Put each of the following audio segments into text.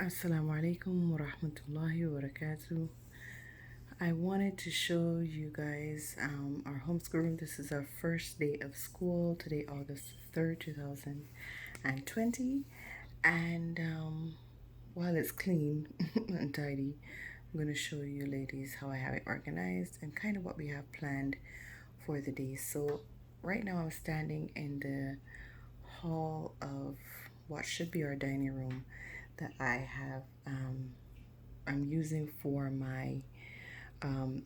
Assalamu alaikum wa rahmatullahi wa barakatuh. I wanted to show you guys our homeschool room. This is our first day of school today, August 3rd, 2020. And while it's clean and tidy, I'm going to show you ladies how I have it organized and kind of what we have planned for the day. So, right now I'm standing in the hall of what should be our dining room that I'm using for my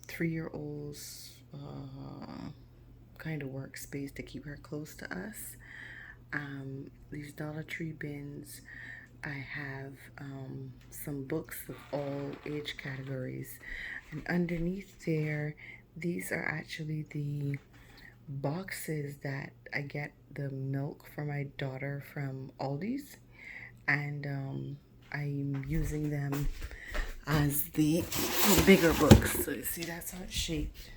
3 year old's kind of workspace to keep her close to us. These Dollar Tree bins, I have some books of all age categories, and underneath there, these are actually the boxes that I get the milk for my daughter from Aldi's, and I'm using them as the bigger books. So you see, that's how it's shaped,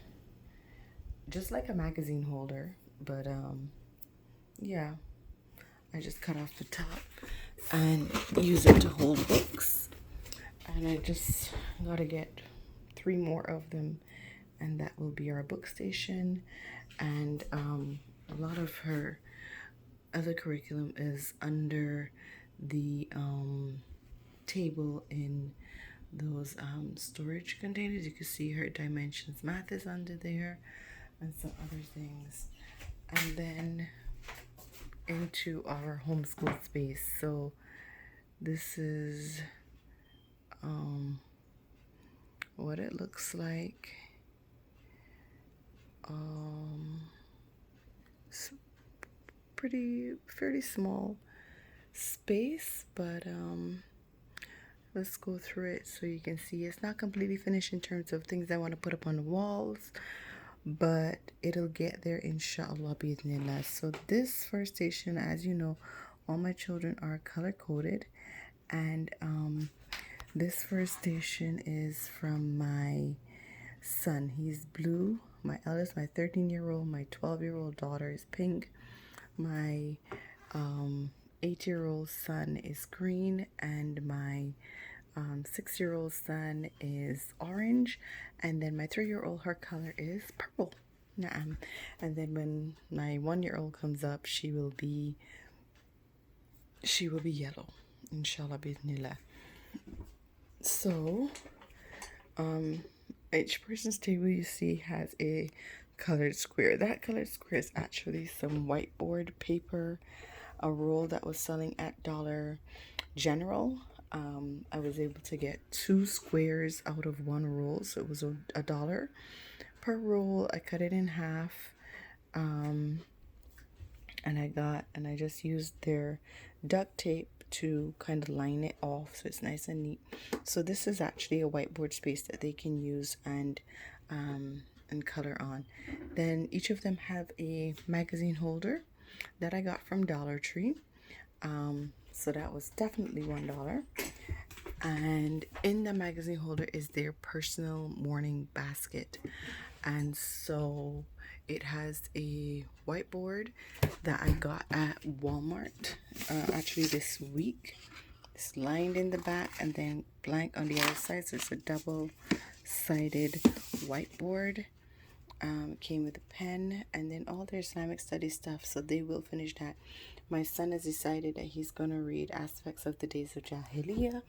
just like a magazine holder. But yeah, I just cut off the top and use it to hold books. And I just gotta get 3 more of them, and that will be our book station. And a lot of her other curriculum is under the table in those storage containers. You can see her dimensions math is under there and some other things. And then into our homeschool space. So this is what it looks like. It's pretty fairly small space, but let's go through it so you can see it's not completely finished in terms of things I want to put up on the walls, but it'll get there inshallah bi'idhnillah. So this first station, as you know, all my children are color coded, and this first station is from my son. He's blue. My eldest, my 13-year-old, my 12-year-old daughter is pink. My 8-year-old son is green, and my 6-year-old son is orange, and then my 3-year-old, her color is purple. Naam. And then when my 1-year-old comes up, she will be yellow, inshallah bismillah. So each person's table you see has a colored square. That colored square is actually some whiteboard paper, a roll that was selling at Dollar General. I was able to get 2 squares out of one roll, so it was a dollar per roll. I cut it in half, and I just used their duct tape to kind of line it off so it's nice and neat. So this is actually a whiteboard space that they can use and color on. Then each of them have a magazine holder that I got from Dollar Tree. So that was definitely $1. And in the magazine holder is their personal morning basket. And so it has a whiteboard that I got at Walmart actually this week. It's lined in the back and then blank on the other side. So it's a double-sided whiteboard. Came with a pen and then all their Islamic study stuff. So they will finish that. My son has decided that he's going to read aspects of the days of Jahiliyyah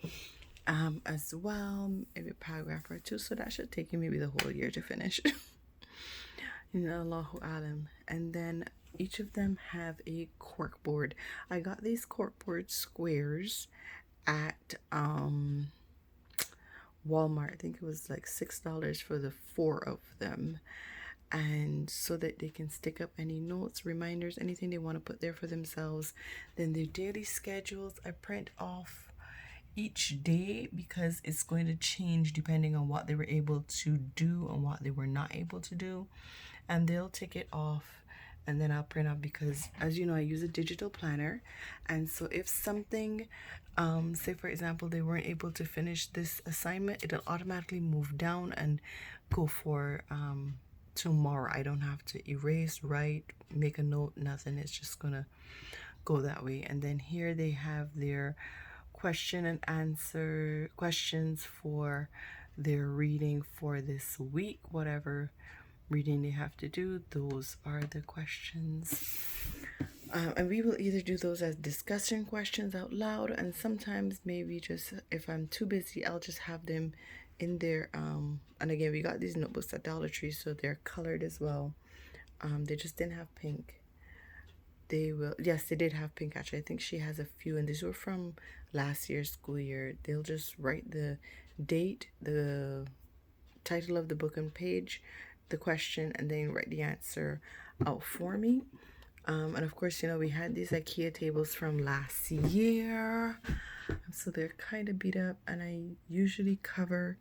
as well, maybe a paragraph or two. So that should take him maybe the whole year to finish. Allahu alam. And then each of them have a cork board. I got these cork board squares at Walmart. I think it was like $6 for the 4 of them, and so that they can stick up any notes, reminders, anything they want to put there for themselves. Then their daily schedules I print off each day because it's going to change depending on what they were able to do and what they were not able to do, and they'll take it off and then I'll print out, because as you know I use a digital planner, and so if something say for example they weren't able to finish this assignment, it'll automatically move down and go for tomorrow. I don't have to erase, write, make a note, nothing. It's just gonna go that way. And then here they have their question and answer questions for their reading for this week. Whatever reading they have to do, those are the questions. And we will either do those as discussion questions out loud, and sometimes maybe just if I'm too busy, I'll just have them in there. And again, we got these notebooks at Dollar Tree, so they're colored as well. They just didn't have pink. They will, yes, they did have pink actually. I think she has a few, and these were from last year's school year. They'll just write the date, the title of the book and page, the question, and then write the answer out for me. And of course, we had these IKEA tables from last year, so they're kind of beat up, and I usually cover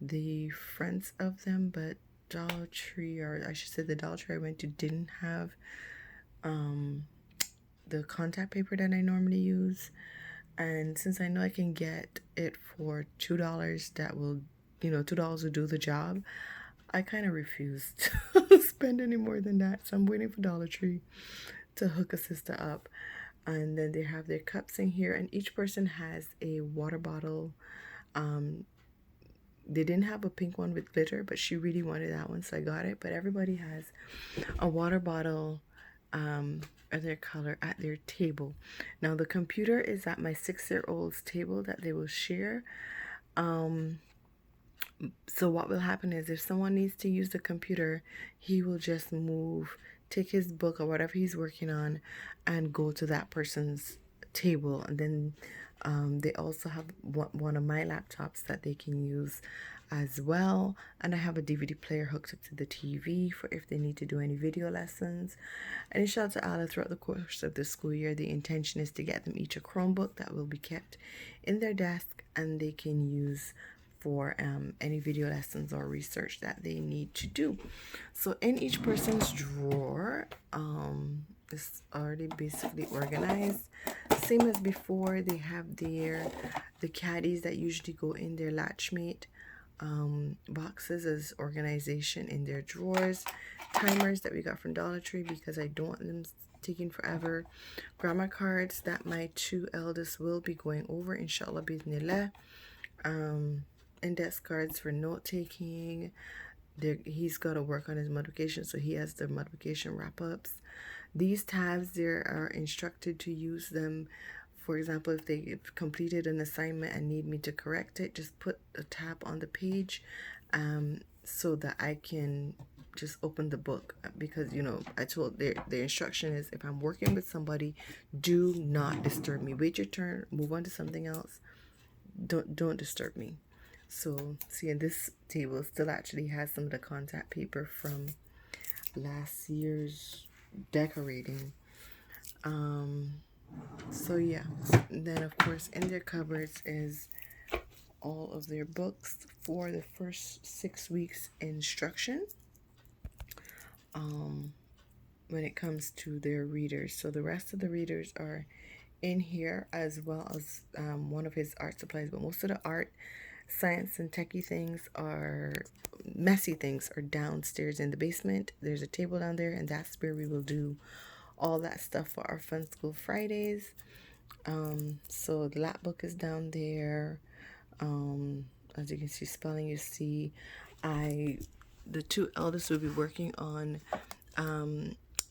the fronts of them, but Dollar Tree, or I should say the Dollar Tree I went to, didn't have the contact paper that I normally use. And since I know I can get it for $2, that will, $2 will do the job, I kind of refuse to spend any more than that. So I'm waiting for Dollar Tree to hook a sister up. And then they have their cups in here, and each person has a water bottle. They didn't have a pink one with glitter, but she really wanted that one, so I got it. But everybody has a water bottle of their color at their table. Now the computer is at my 6-year-old's table that they will share. So what will happen is if someone needs to use the computer, he will just take his book or whatever he's working on and go to that person's table. And then they also have one of my laptops that they can use as well. And I have a DVD player hooked up to the TV for if they need to do any video lessons. And inshallah ta'ala, throughout the course of the school year, the intention is to get them each a Chromebook that will be kept in their desk and they can use for any video lessons or research that they need to do. So in each person's drawer, it's already basically organized. Same as before, they have the caddies that usually go in their latchmate boxes as organization in their drawers. Timers that we got from Dollar Tree because I don't want them taking forever. Grammar cards that my 2 eldest will be going over, inshallah bismillah. Index cards for note taking. He's got to work on his multiplication, so he has the multiplication wrap-ups. These tabs, they are instructed to use them. For example, if they've completed an assignment and need me to correct it, just put a tab on the page so that I can just open the book. Because, I told their instruction is if I'm working with somebody, do not disturb me. Wait your turn, move on to something else. Don't disturb me. So, see, and this table still actually has some of the contact paper from last year's decorating. So yeah, and then of course in their cupboards is all of their books for the first 6 weeks instruction when it comes to their readers. So the rest of the readers are in here, as well as one of his art supplies, but most of the art, science and techie things, are messy things, are downstairs in the basement. There's a table down there, and that's where we will do all that stuff for our Fun School Fridays. So the lap book is down there. As you can see, spelling, you see, the 2 eldest will be working on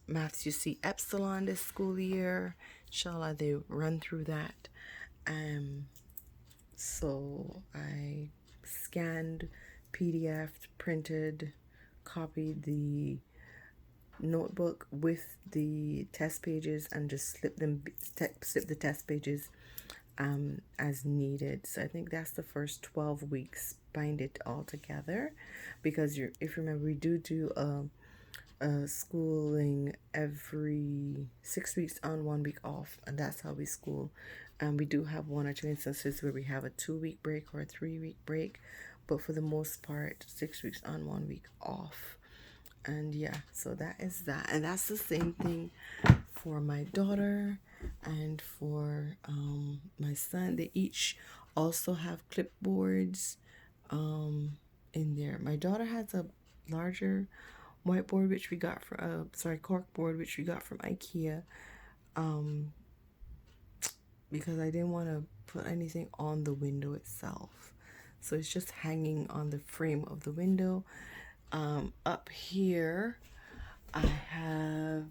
maths, you see, epsilon this school year. Inshallah, they run through that. So I scanned, PDF, printed, copied the notebook with the test pages and just slip the test pages as needed. So I think that's the first 12 weeks. Bind it all together because if you remember, we do a schooling every 6 weeks on, 1 week off, and that's how we school. And we do have 1 or 2 instances where we have a 2-week break or a 3-week break, but for the most part, 6 weeks on, 1 week off. And yeah, so that is that. And that's the same thing for my daughter and for my son. They each also have clipboards in there. My daughter has a larger whiteboard, which we got from corkboard, which we got from IKEA, because I didn't want to put anything on the window itself. So it's just hanging on the frame of the window. Up here, I have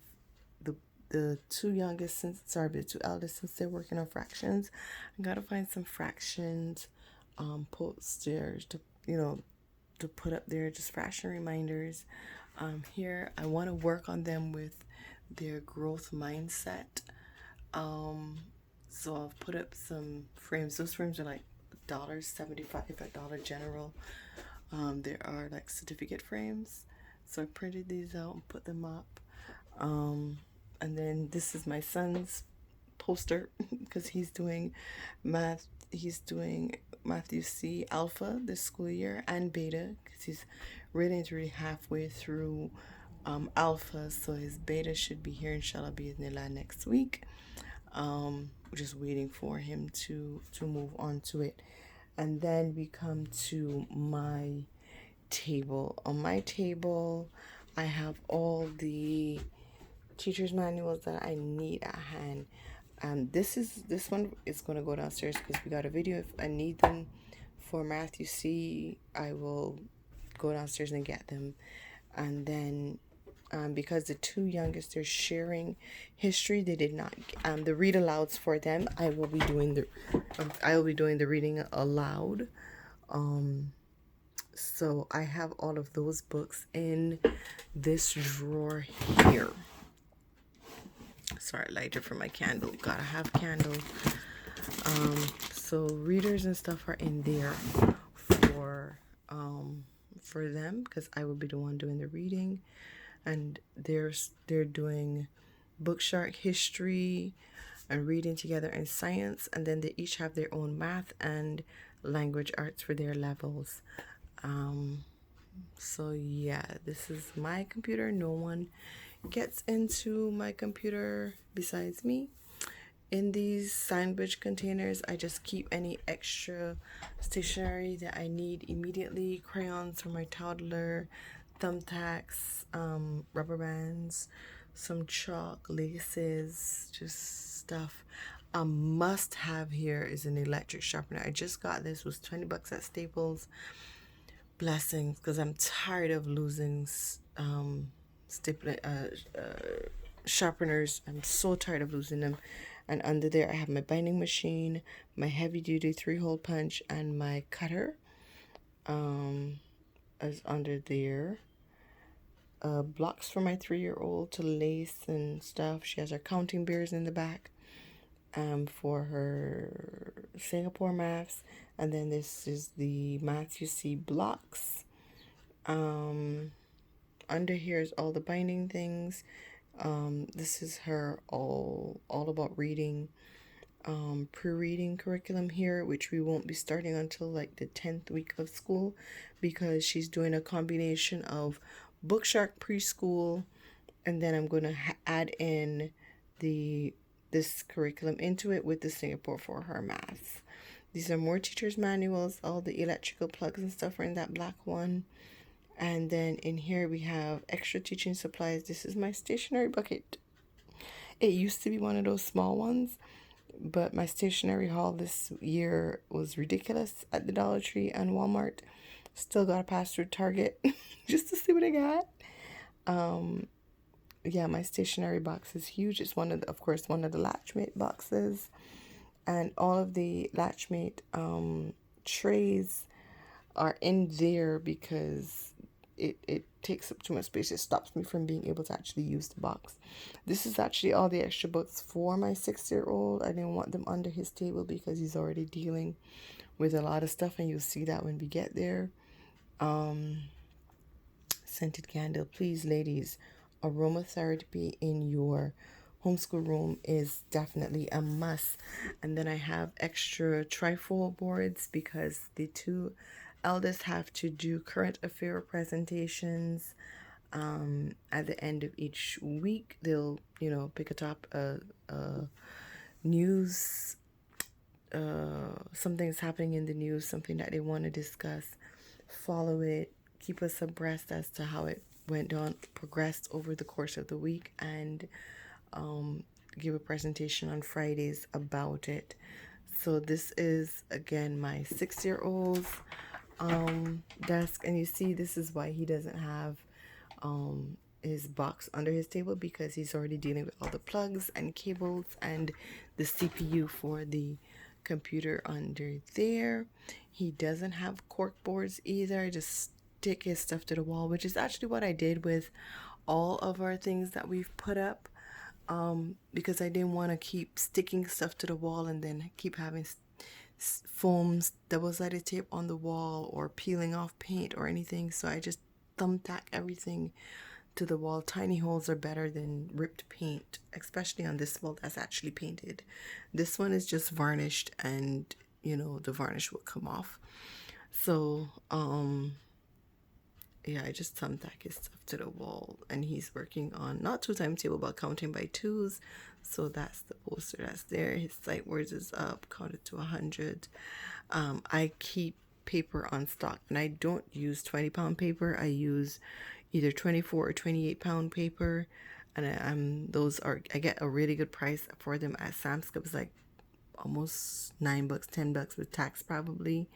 the two youngest the two eldest, since they're working on fractions. I gotta find some fractions posters to to put up there, just fraction reminders. Here I want to work on them with their growth mindset. So I've put up some frames. Those frames are like $1.75 at Dollar General. There are like certificate frames. So I printed these out and put them up. And then this is my son's poster because he's doing math. He's doing Matthew C Alpha this school year and Beta because he's really halfway through Alpha. So his Beta should be here, inshallah, bi'idhnillah, next week. Just waiting for him to move on to it. And then we come to my table. On my table, I have all the teacher's manuals that I need at hand. This one is going to go downstairs because we got a video. If I need them for Matthew C, I will go downstairs and get them. And then because the two youngest, they're sharing history, they did not the read alouds for them. I will be doing the reading aloud. So I have all of those books in this drawer here. Sorry, lighter for my candle. Gotta have candle. So readers and stuff are in there for them because I will be the one doing the reading, and they're doing book shark history and reading together and science, and then they each have their own math and language arts for their levels. So yeah, this is my computer. No one gets into my computer besides me. In these sandwich containers, I just keep any extra stationery that I need immediately. Crayons for my toddler, thumbtacks, rubber bands, some chalk, laces, just stuff. A must have here is an electric sharpener. I just got this. It was $20 at Staples. Blessings, because I'm tired of losing sharpeners. I'm so tired of losing them. And under there I have my binding machine, my heavy duty 3-hole punch, and my cutter as under there. Blocks for my 3-year-old to lace and stuff. She has her counting bears in the back for her Singapore maths. And then this is the Matthew C blocks. Under here is all the binding things. This is her all about reading, pre-reading curriculum here, which we won't be starting until like the 10th week of school because she's doing a combination of Book Shark preschool, and then I'm going to add in this curriculum into it with the Singapore for her maths. These are more teachers' manuals. All the electrical plugs and stuff are in that black one. And then in here we have extra teaching supplies. This is my stationery bucket. It used to be one of those small ones, but my stationery haul this year was ridiculous at the Dollar Tree and Walmart. Still got to pass through Target just to see what I got. Yeah, my stationery box is huge. It's one of the Latchmate boxes. And all of the Latchmate trays are in there because it takes up too much space. It stops me from being able to actually use the box. This is actually all the extra books for my 6-year-old. I didn't want them under his table because he's already dealing with a lot of stuff, and you'll see that when we get there. Scented candle. Please, ladies, aromatherapy in your homeschool room is definitely a must. And then I have extra trifold boards because the two eldest have to do current affair presentations. At the end of each week, they'll pick a news, something's happening in the news, something that they want to discuss, follow it, keep us abreast as to how it went on, progressed over the course of the week, and give a presentation on Fridays about it. So this is again my 6-year-old's desk, and you see this is why he doesn't have his box under his table, because he's already dealing with all the plugs and cables and the CPU for the computer under there. He doesn't have cork boards either. Just stick his stuff to the wall, which is actually what I did with all of our things that we've put up, because I didn't want to keep sticking stuff to the wall and then keep having foams, double-sided tape on the wall, or peeling off paint or anything. So I just thumbtack everything to the wall. Tiny holes are better than ripped paint, especially on this wall that's actually painted. This one is just varnished, and the varnish will come off. So yeah, I just thumbtack his stuff to the wall, and he's working on not 2 timetable but counting by 2s. So that's the poster that's there. His sight words is up, counted to 100. I keep paper on stock, and I don't use 20-pound paper. I use either 24 or 28-pound paper, and I get a really good price for them at Sam's Club. It's like almost $9, $10 with tax probably,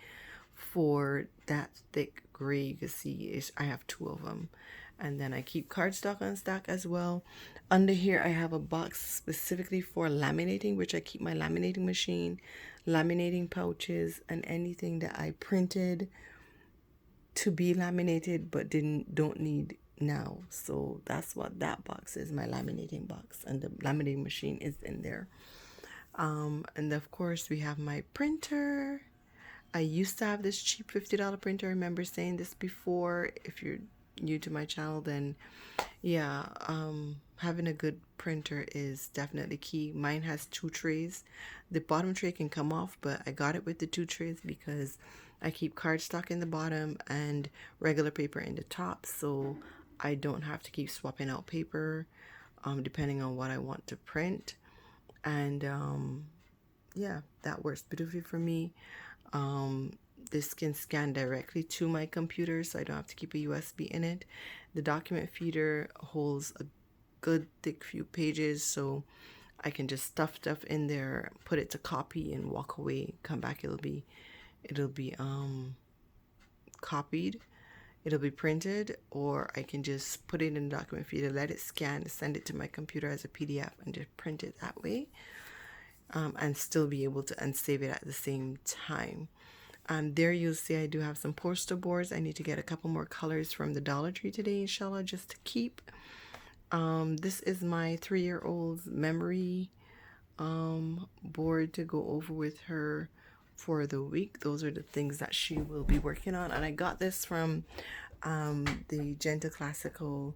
for that thick gray. You can see I have 2 of them. And then I keep cardstock on stock as well. Under here I have a box specifically for laminating, which I keep my laminating machine, laminating pouches, and anything that I printed to be laminated but don't need now. So that's what that box is, my laminating box, and the laminating machine is in there. And of course we have my printer. I used to have this cheap $50 printer. I remember saying this before. If you're new to my channel, then yeah, having a good printer is definitely key. Mine has 2 trays. The bottom tray can come off, but I got it with the 2 trays because I keep cardstock in the bottom and regular paper in the top, so I don't have to keep swapping out paper depending on what I want to print. And yeah, that works beautifully for me. This can scan directly to my computer, so I don't have to keep a USB in it. The document feeder holds a good thick few pages, so I can just stuff stuff in there, put it to copy, and walk away. Come back, it'll be copied, it'll be printed, or I can just put it in the document feeder, let it scan, send it to my computer as a PDF, and just print it that way. And still be able to save it at the same time. There you'll see I do have some poster boards. I need to get a couple more colors from the Dollar Tree today, inshallah, just to keep. This is my 3-year-old's memory board to go over with her for the week. Those are the things that she will be working on, and I got this from the Gentle Classical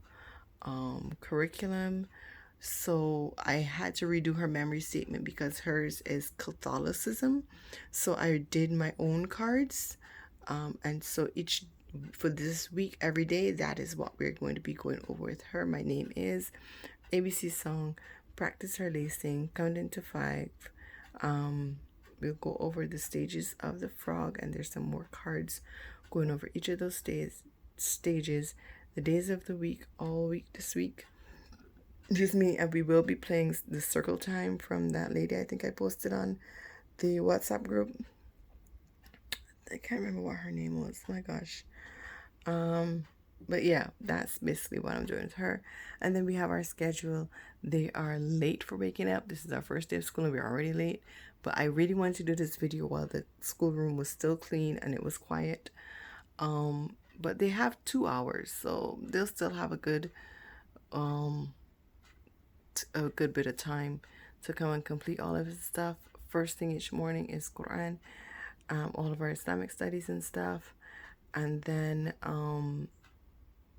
curriculum. So I had to redo her memory statement because hers is Catholicism. So I did my own cards. And so for this week, every day, that is what we're going to be going over with her. My name is ABC Song, practice her lacing, counting to 5. We'll go over the stages of the frog, and there's some more cards going over each of those stages, the days of the week, all week this week. Excuse me, and we will be playing the circle time from that lady I think I posted on the WhatsApp group. I can't remember what her name was. My gosh. But yeah, that's basically what I'm doing with her. And then we have our schedule. They are late for waking up. This is our first day of school and we're already late. But I really wanted to do this video while the schoolroom was still clean and it was quiet. But they have 2 hours, so they'll still have a good bit of time to come and complete all of his stuff. First thing each morning is Quran, all of our Islamic studies and stuff, and then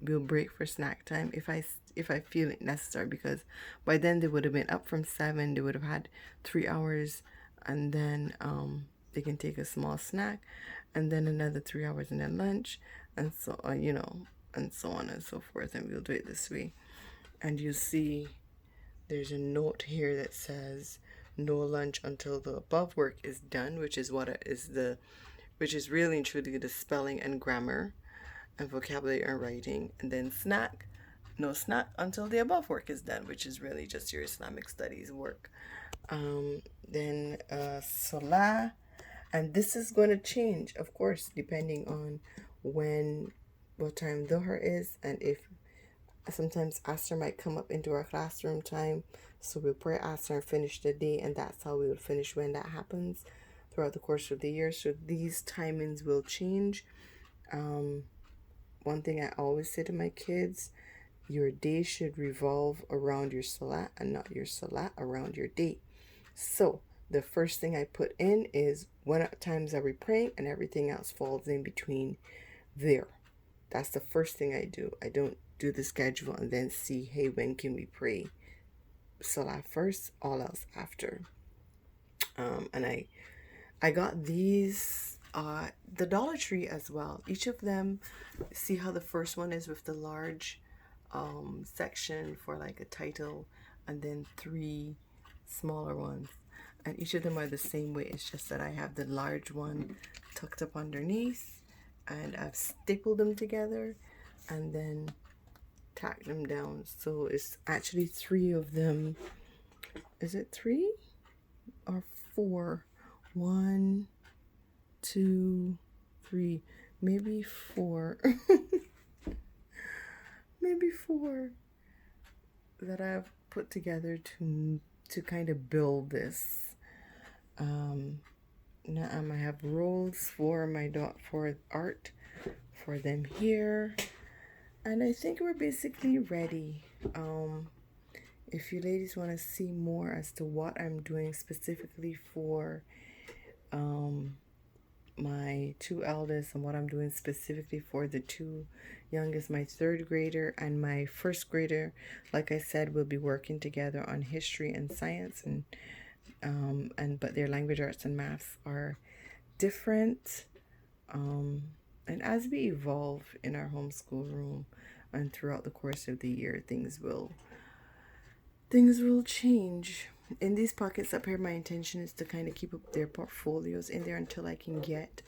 we'll break for snack time if I feel it necessary, because by then they would have been up from 7. They would have had 3 hours, and then they can take a small snack, and then another 3 hours and then lunch, and so and so on and so forth. And we'll do it this way. And you see there's a note here that says no lunch until the above work is done, which is which is really and truly the spelling and grammar and vocabulary and writing. And then snack, no snack until the above work is done, which is really just your Islamic studies work. Then Salah, and this is going to change, of course, depending on what time Dhuhr is, and if sometimes Asr might come up into our classroom time, so we'll pray Asr and finish the day, and that's how we would finish when that happens throughout the course of the year. So these timings will change. One thing I always say to my kids, your day should revolve around your salat and not your salat around your day. So the first thing I put in is what times are we praying, and everything else falls in between there. That's the first thing I do. I don't do the schedule and then see, hey, when can we pray salah first, all else after. And I got these the Dollar Tree as well. Each of them, see how the first one is with the large section for like a title, and then 3 smaller ones, and each of them are the same way. It's just that I have the large one tucked up underneath, and I've stapled them together and then tacked them down. So it's actually 3 of them. Is it 3 or 4? 1, 2, 3, maybe 4. Maybe 4 that I've put together to kind of build this. Now I have rolls for for art for them here, and I think we're basically ready. If you ladies want to see more as to what I'm doing specifically for my 2 eldest, and what I'm doing specifically for the 2 youngest, my 3rd grader and my 1st grader, like I said, we'll be working together on history and science, and but their language arts and maths are different. And as we evolve in our homeschool room and throughout the course of the year, things will change. In these pockets up here, my intention is to kind of keep up their portfolios in there until I can get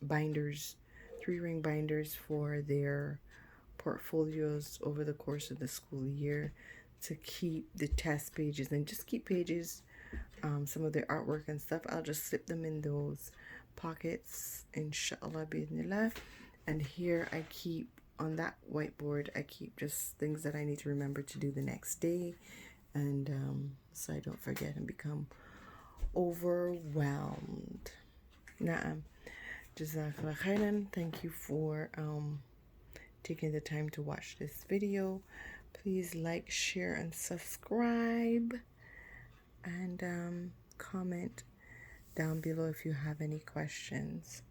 binders, 3-ring binders for their portfolios over the course of the school year, to keep the test pages and just keep pages, some of their artwork and stuff. I'll just slip them in those pockets, inshallah bi'idhnillah. And here I keep, on that whiteboard, I keep just things that I need to remember to do the next day, and so I don't forget and become overwhelmed. Na'am. Jazakallah khairan. Thank you for taking the time to watch this video. Please like, share, and subscribe, and comment down below if you have any questions.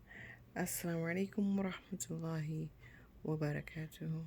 Assalamu alaikum wa rahmatullahi wa barakatuhu.